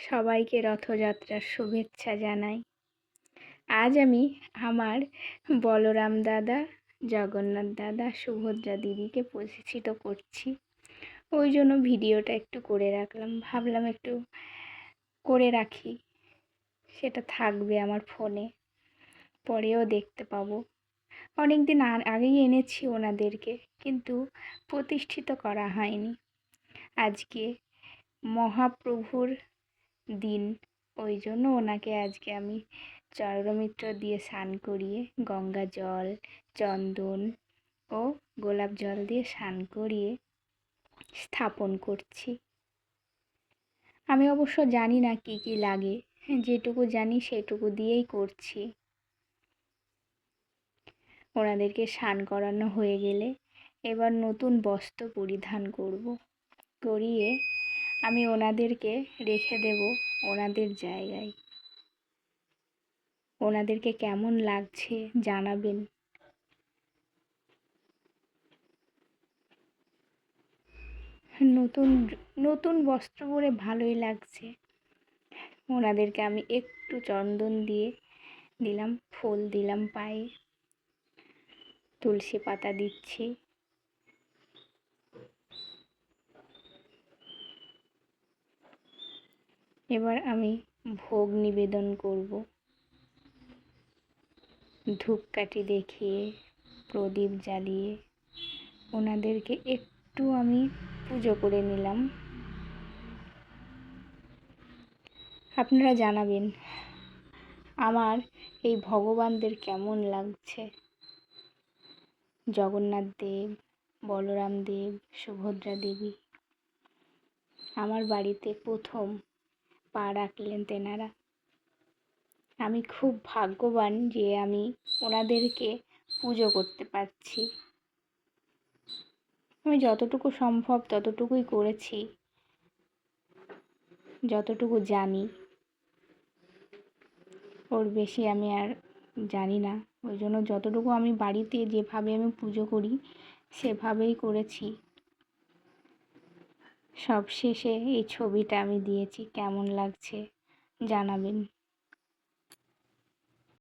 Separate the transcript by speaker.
Speaker 1: সবাইকে রথযাত্রার শুভেচ্ছা জানাই। আজ আমি আমার বলরাম দাদা, জগন্নাথ দাদা, সুভদ্রা দিদিকে প্রতিষ্ঠিত করছি। ওই জন্য ভিডিওটা একটু করে রাখলাম, ভাবলাম একটু করে রাখি, সেটা থাকবে আমার ফোনে, পরেও দেখতে পাবো। অনেক দিন আগেই এনেছি ওনাদেরকে, কিন্তু প্রতিষ্ঠিত করা হয়নি। আজকে মহাপ্রভুর দিন, ওই জন্য ওনাকে আজকে আমি চরমিত্র দিয়ে স্নান করিয়ে, গঙ্গা জল, চন্দন ও গোলাপ জল দিয়ে স্নান করিয়ে স্থাপন করছি। আমি অবশ্য জানি না কি কি লাগে, যেটুকু জানি সেটুকু দিয়েই করছি। ওনাদেরকে স্নান করানো হয়ে গেলে এবার নতুন বস্ত্র পরিধান করব, করিয়ে আমি ওনাদেরকে রেখে দেব ওনাদের জায়গায়। ওনাদেরকে কেমন লাগছে জানাবেন। নতুন নতুন বস্ত্র পরে ভালোই লাগছে। ওনাদেরকে আমি একটু চন্দন দিয়ে দিলাম, ফুল দিলাম পায়ে, তুলসী পাতা দিচ্ছি। এবার আমি ভোগ নিবেদন করব। ধূপকাঠি দেখিয়ে, প্রদীপ জ্বালিয়ে ওনাদেরকে একটু আমি পুজো করে নিলাম। আপনারা জানাবেন আমার এই ভগবানদের কেমন লাগছে। জগন্নাথ দেব, বলরাম দেব, সুভদ্রা দেবী আমার বাড়িতে প্রথম পা রাখলেন তেনারা। আমি খুব ভাগ্যবান যে আমি ওনাদেরকে পুজো করতে পারছি। আমি যতটুকু সম্ভব ততটুকুই করেছি, যতটুকু জানি। ওর বেশি আমি আর জানি না, ওই জন্য যতটুকু আমি বাড়িতে যেভাবে আমি পুজো করি সেভাবেই করেছি। সব শেষে এই ছবিটা আমি দিয়েছি, কেমন লাগছে জানাবেন।